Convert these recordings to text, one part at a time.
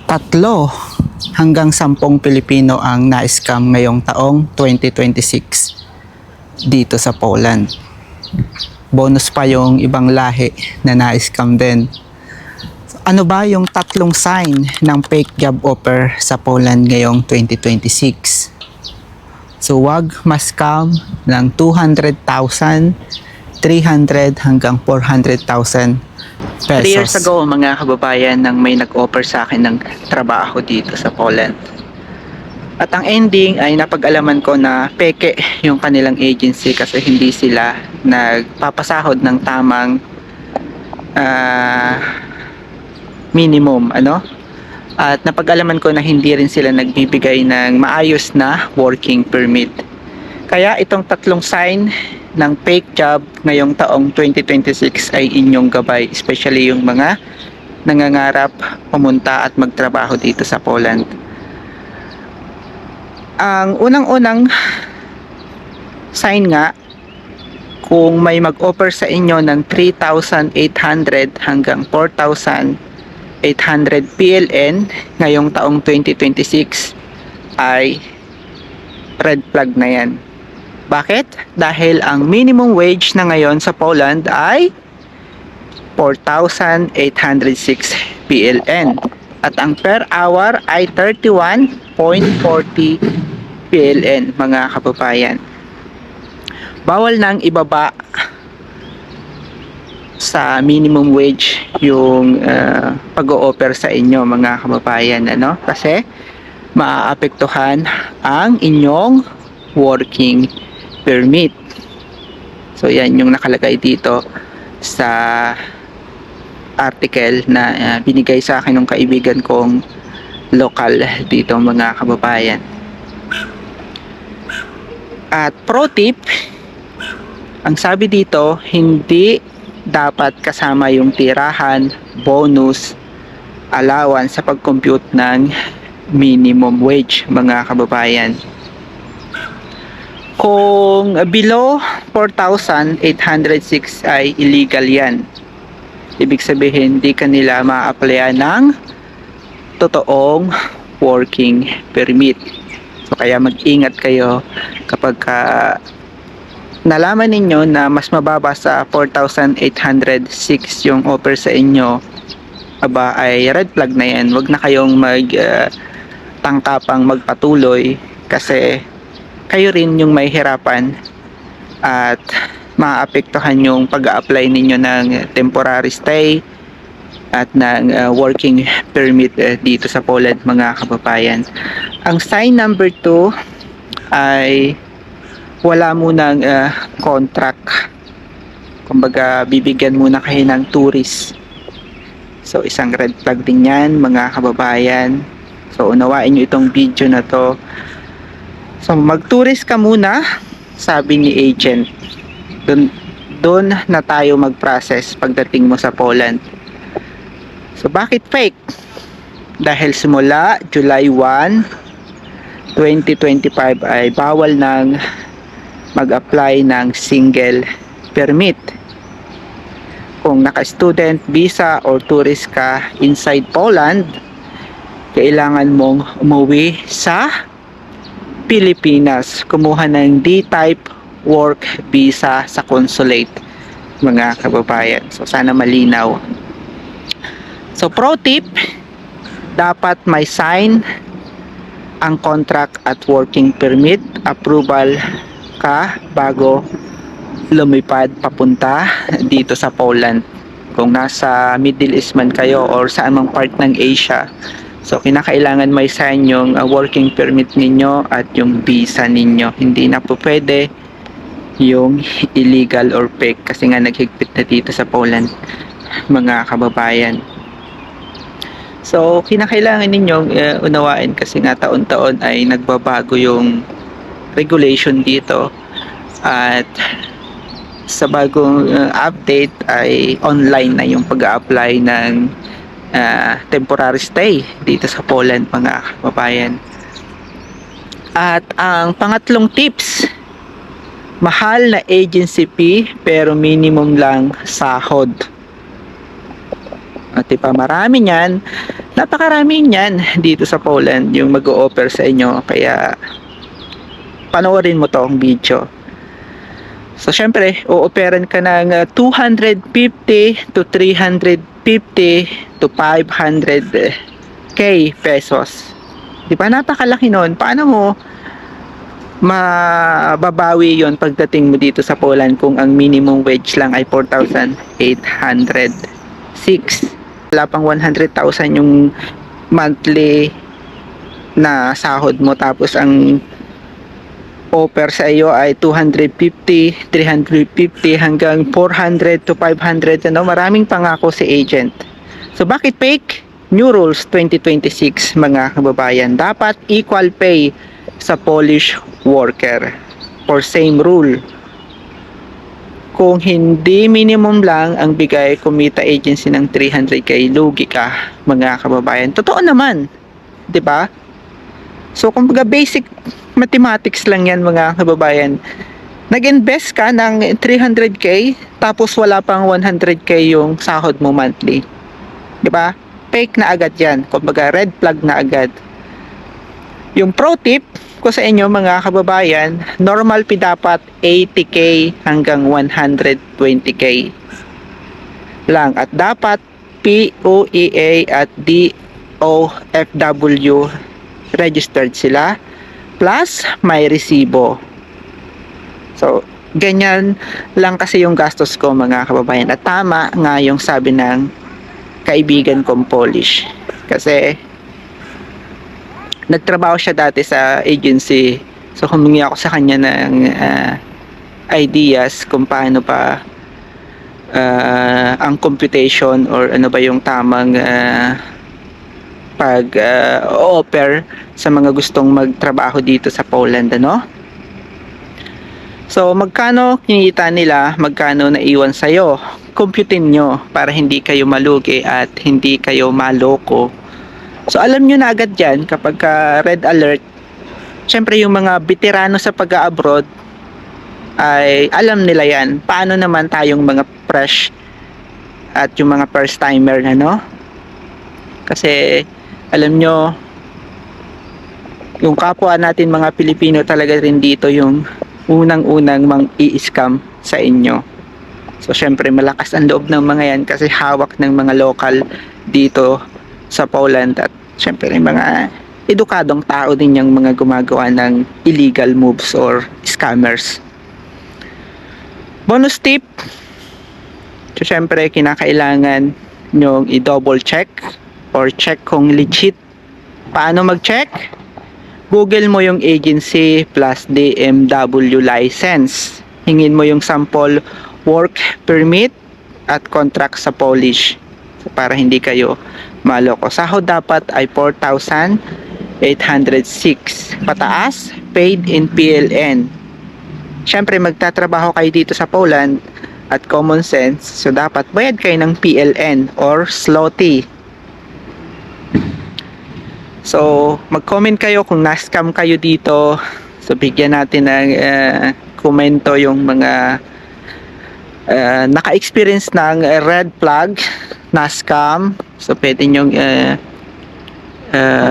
Tatlo hanggang 10 Pilipino ang na-scam ngayong taong 2026 dito sa Poland. Bonus pa yung ibang lahi na na-scam din. Ano ba yung tatlong sign ng fake job offer sa Poland ngayong 2026? So wag ma-scam ng 200,000, 300 hanggang 400,000 pesos. 3 years ago, mga kababayan, nang may nag-offer sa akin ng trabaho dito sa Poland. At ang ending ay napag-alaman ko na peke yung kanilang agency kasi hindi sila nagpapasahod ng tamang minimum, At napag-alaman ko na hindi rin sila nagbibigay ng maayos na working permit. Kaya itong tatlong sign ng fake job ngayong taong 2026 ay inyong gabay, especially yung mga nangangarap pumunta at magtrabaho dito sa Poland. Ang unang-unang sign nga, kung may mag-offer sa inyo ng 3,800 hanggang 4,800 PLN ngayong taong 2026 ay red flag na yan. Bakit? Dahil ang minimum wage na ngayon sa Poland ay 4,806 PLN at ang per hour ay 31.40 PLN, mga kababayan. Bawal nang ibaba sa minimum wage yung pag-o-offer sa inyo, mga kababayan, kasi maaapektuhan ang inyong working permit. So yan yung nakalagay dito sa article na binigay sa akin ng kaibigan kong lokal dito, mga kababayan. At pro tip, ang sabi dito, hindi dapat kasama yung tirahan, bonus, allowance sa pag-compute ng minimum wage, mga kababayan. Kung below 4,806 ay illegal yan. Ibig sabihin, di kanila ma-applyan ng totoong working permit. So kaya mag-ingat kayo kapag nalaman ninyo na mas mababa sa 4,806 yung offer sa inyo, ay red flag na yan. Huwag na kayong tangkapang magpatuloy kasi kayo rin yung may hirapan at maapektuhan yung pag-a-apply ninyo ng temporary stay at ng working permit dito sa Poland, mga kababayan. Ang sign number 2 ay wala munang contract. Kumbaga, bibigyan muna kayo ng tourist. So, isang red flag din yan, mga kababayan. So, unawain nyo itong video na to. So, mag-tourist ka muna, sabi ni agent. Doon na tayo mag-process pagdating mo sa Poland. So, bakit fake? Dahil simula July 1, 2025 ay bawal nang mag-apply ng single permit. Kung naka-student visa or tourist ka inside Poland, kailangan mong umuwi sa Pilipinas, kumuha ng D-type work visa sa consulate, mga kababayan. So sana malinaw. So pro tip, dapat may sign ang contract at working permit approval ka bago lumipad papunta dito sa Poland. Kung nasa Middle East man kayo or saan mang part ng Asia, so kinakailangan may sign yung working permit ninyo at yung visa ninyo. Hindi na po pwede yung illegal or fake kasi nga naghigpit na dito sa Poland, mga kababayan. So kinakailangan ninyong unawain kasi nga taon-taon ay nagbabago yung regulation dito at sa bagong update ay online na yung pag-a-apply ng temporary stay dito sa Poland, mga kababayan. At ang pangatlong tips, mahal na agency fee pero minimum lang sahod. At marami niyan, Napakarami niyan dito sa Poland yung mag-o-offer sa inyo, kaya panoorin mo tong video. So syempre, o-offeran ka ng 250 to 350 to 500k pesos. Di ba napakalaki nun? Paano mo mababawi yon pagdating mo dito sa Poland kung ang minimum wage lang ay 4,806? Wala pang 100,000 yung monthly na sahod mo, tapos ang offer sa iyo ay 250, 350 hanggang 400 to 500. Maraming pangako si agent. So bakit fake? New rules 2026 mga kababayan. Dapat equal pay sa Polish worker for same rule. Kung hindi minimum lang ang bigay kumita agency ng 300k, lugi ka mga kababayan. Totoo naman, 'di ba? So kumbaga basic mathematics lang yan mga kababayan. Nag-invest ka ng 300k tapos wala pang 100k yung sahod mo monthly. 'Di ba? Fake na agad yan. Kumbaga red flag na agad. Yung pro tip ko sa inyo mga kababayan, normal fee dapat 80k hanggang 120k lang, at dapat POEA at DOFW registered sila, plus may resibo. So ganyan lang kasi yung gastos ko mga kababayan, at tama nga yung sabi ng kaibigan kong Polish, kasi nagtrabaho siya dati sa agency. So humingi ako sa kanya ng ideas kung paano pa ang computation or ano ba yung tamang pag-offer sa mga gustong magtrabaho dito sa Poland, ano? So magkano kinita nila, magkano naiwan sa'yo, computein nyo para hindi kayo malugi at hindi kayo maloko. So alam nyo na agad yan kapag red alert. Syempre yung mga veterano sa pag-abroad ay alam nila yan. Paano naman tayong mga fresh at yung mga first timer, ano? Kasi alam nyo, yung kapwa natin mga Pilipino talaga rin dito yung unang-unang mang-i-scam sa inyo. So syempre malakas ang loob ng mga yan kasi hawak ng mga local dito sa Poland, at syempre mga edukadong tao din yung mga gumagawa ng illegal moves or scammers. Bonus tip, so syempre kinakailangan nyong i-double check or check kung legit. Paano mag-check? Google mo yung agency plus DMW license. Hingin mo yung sample work permit at contract sa Polish, so para hindi kayo maloko. Sahod dapat ay 4,806 pataas, paid in PLN. Syempre magtatrabaho kayo dito sa Poland at common sense, so dapat bayad kayo ng PLN or zloty. So mag-comment kayo kung na-scam kayo dito. So bigyan natin ng komento yung mga naka-experience ng red flag na scam. So pwede nyong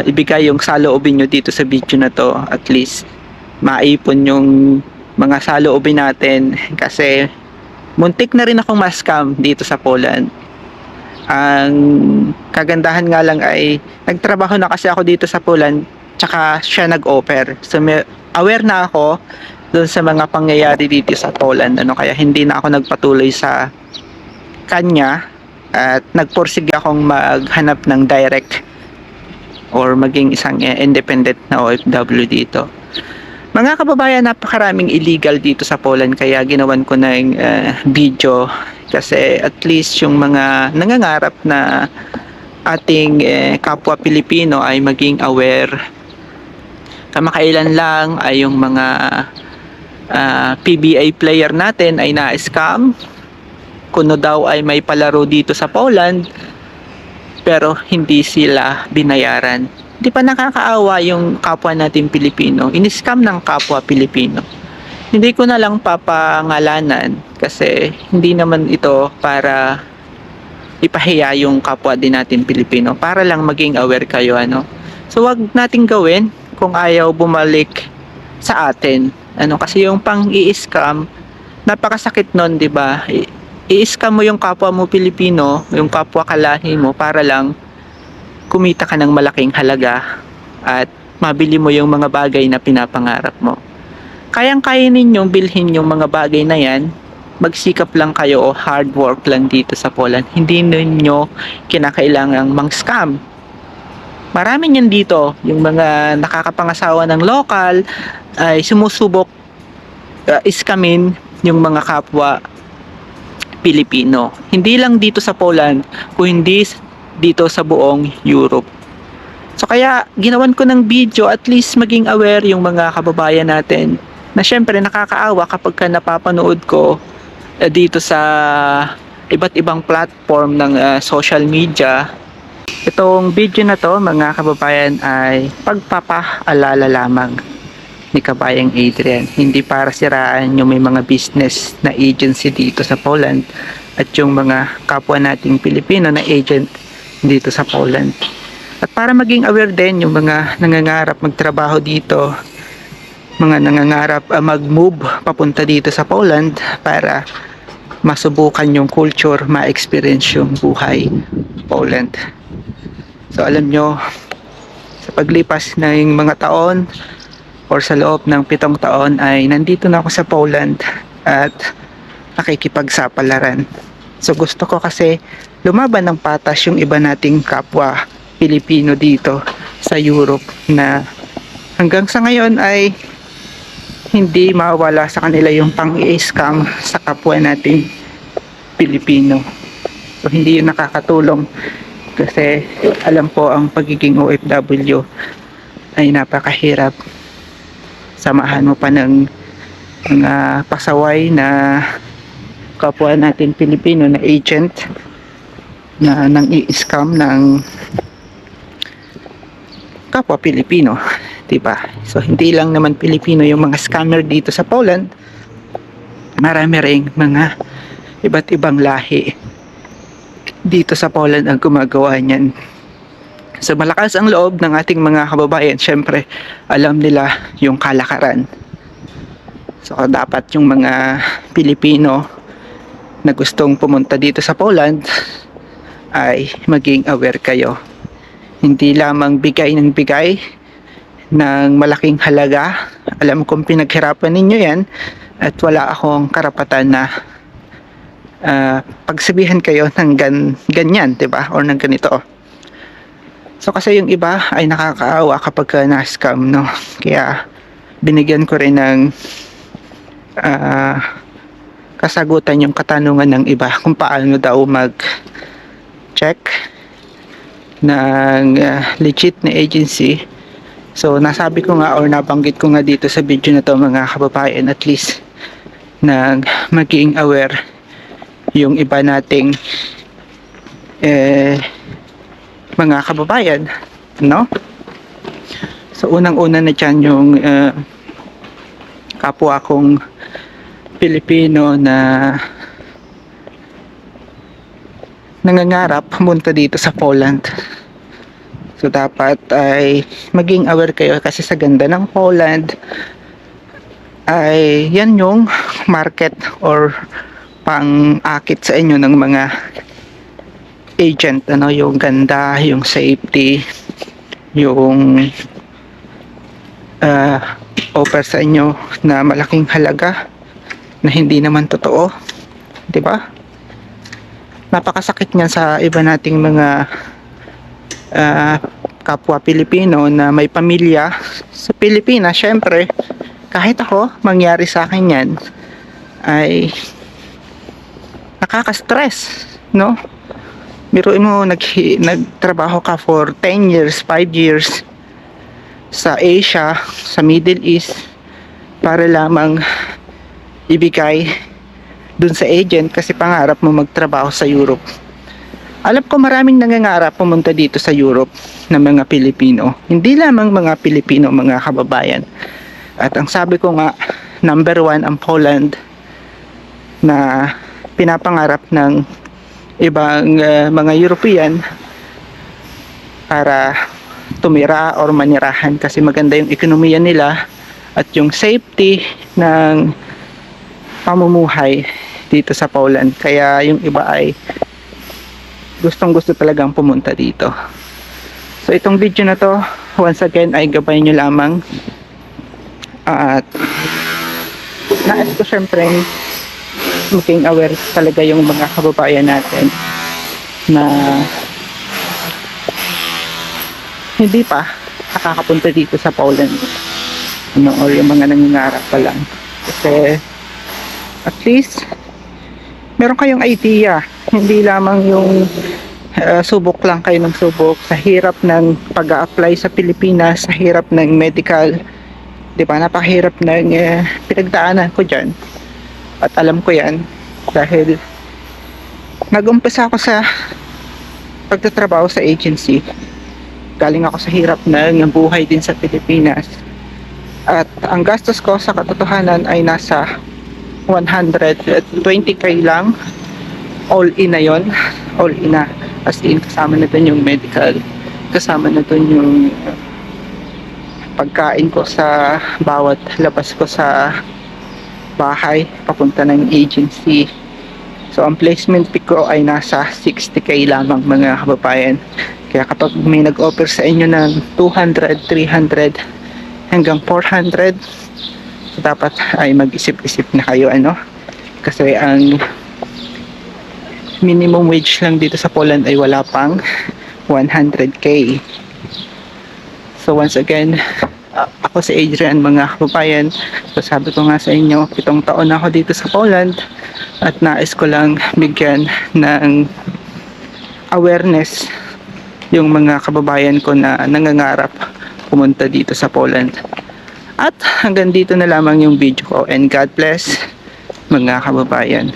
ibigay yung saloobin nyo dito sa video na to. At least maipon yung mga saloobin natin, kasi muntik na rin akong ma-scam dito sa Poland. Ang kagandahan nga lang ay nagtrabaho na kasi ako dito sa Poland, tsaka siya nag-offer. So aware na ako doon sa mga pangyayari dito sa Poland, ano, kaya hindi na ako nagpatuloy sa kanya at nagpursige akong maghanap ng direct or maging isang independent na OFW dito. Mga kababayan, napakaraming illegal dito sa Poland, kaya ginawan ko ng video, kasi at least yung mga nangangarap na ating kapwa Pilipino ay maging aware. Kamakailan lang ay yung mga PBA player natin ay na-scam. Kuno daw ay may palaro dito sa Poland pero hindi sila binayaran. Di pa nakakaawa yung kapwa natin Pilipino? In-scam ng kapwa Pilipino. Hindi ko na lang papangalanan kasi hindi naman ito para ipahiya yung kapwa din natin Pilipino para lang maging aware kayo, ano. So wag nating gawin kung ayaw bumalik sa atin. Ano, kasi yung pang i-scam, napakasakit nun, 'di ba? I-scam mo yung kapwa mo Pilipino, yung kapwa kalahi mo para lang kumita ka ng malaking halaga at mabili mo yung mga bagay na pinapangarap mo. Kayang-kaya ninyong bilhin yung mga bagay na yan, magsikap lang kayo o hard work lang dito sa Poland. Hindi ninyo kinakailangang mang-scam. Marami niyan dito, yung mga nakakapangasawa ng lokal ay sumusubok iskamin yung mga kapwa Pilipino. Hindi lang dito sa Poland, kundi dito sa buong Europe. So kaya ginawan ko ng video, at least maging aware yung mga kababayan natin na syempre nakakaawa kapag ka napapanood ko dito sa iba't ibang platform ng social media. Itong video na to, mga kababayan, ay pagpapaalala lamang ni Kabayang Adrian. Hindi para siraan yung may mga business na agency dito sa Poland at yung mga kapwa nating Pilipino na agent dito sa Poland. At para maging aware din yung mga nangangarap magtrabaho dito, mga nangangarap mag-move papunta dito sa Poland para masubukan yung culture, ma-experience yung buhay Poland. So alam nyo, sa paglipas ng mga taon or sa loob ng 7 taon ay nandito na ako sa Poland at nakikipagsapalaran. So gusto ko kasi lumaban ng patas yung iba nating kapwa Pilipino dito sa Europe na hanggang sa ngayon ay hindi mawala sa kanila yung pang-i-scam sa kapwa nating Pilipino. So hindi yun nakakatulong kasi alam po ang pagiging OFW ay napakahirap. Samahan mo pa ng mga pasaway na kapwa natin Pilipino na agent na nang i-scam ng kapwa Pilipino, diba? So hindi lang naman Pilipino yung mga scammer dito sa Poland, marami ring mga iba't ibang lahi dito sa Poland ang gumagawa niyan. So malakas ang loob ng ating mga kababayan, syempre alam nila yung kalakaran. So dapat yung mga Pilipino na gustong pumunta dito sa Poland ay maging aware kayo. Hindi lamang bigay ng malaking halaga. Alam kong pinaghirapan ninyo yan at wala akong karapatan na pagsabihan kayo ng ganyan, diba? Or ng ganito. So kasi yung iba ay nakakaawa kapag na-scam, no? Kaya binigyan ko rin ng kasagutan yung katanungan ng iba kung paano daw mag-check ng legit na agency. So nasabi ko nga or nabanggit ko nga dito sa video na to, mga kababayan, at least na maging aware yung iba nating mga kababayan, no? So unang-una na dyan yung kapwa kong Pilipino na nangangarap pumunta dito sa Poland. So dapat ay maging aware kayo kasi sa ganda ng Poland ay yan yung market or pang-akit sa inyo ng mga agent, ano, yung ganda, yung safety, yung offer sa inyo na malaking halaga na hindi naman totoo, 'di ba? Napakasakit niyan sa iba nating mga kapwa Pilipino na may pamilya sa Pilipinas. Syempre, kahit ako, mangyari sa akin yan, ay nakaka-stress, no? Biruin mo, nagtrabaho ka for 10 years, 5 years sa Asia, sa Middle East, para lamang ibigay dun sa agent kasi pangarap mo magtrabaho sa Europe. Alam ko maraming nangangarap pumunta dito sa Europe na mga Pilipino. Hindi lamang mga Pilipino, mga kababayan. At ang sabi ko nga, number 1 ang Poland na pinapangarap ng ibang mga European para tumira or manirahan kasi maganda yung ekonomiya nila at yung safety ng pamumuhay dito sa Poland. Kaya yung iba ay gustong gusto talagang pumunta dito. So itong video na to, once again ay gabay nyo lamang. At nais ko syempre maging aware talaga yung mga kababayan natin na hindi pa nakakapunta dito sa Poland, or yung mga nangingarap pa lang. Kasi at least meron kayong idea, hindi lamang yung subok lang kayo ng subok sa hirap ng pag-a-apply sa Pilipinas, sa hirap ng medical, di ba? Napakahirap ng pinagdaanan ko dyan. At alam ko yan dahil nag-umpisa ako sa pagtatrabaho sa agency. Galing ako sa hirap ng buhay din sa Pilipinas. At ang gastos ko sa katotohanan ay nasa 120k lang. All in na yun. All in na. As in, kasama na dun yung medical. Kasama na dun yung pagkain ko sa bawat labas ko sa bahay papunta ng agency. So ang placement fee ko ay nasa 60k lamang mga kababayan. Kaya kapag may nag-offer sa inyo ng 200, 300 hanggang 400, so dapat ay mag-isip-isip na kayo kasi ang minimum wage lang dito sa Poland ay wala pang 100k. So once again, ako si Adrian mga kababayan. So sabi ko nga sa inyo, 7 taon na ako dito sa Poland at nais ko lang bigyan ng awareness yung mga kababayan ko na nangangarap pumunta dito sa Poland. At hanggang dito na lamang yung video ko, and God bless mga kababayan.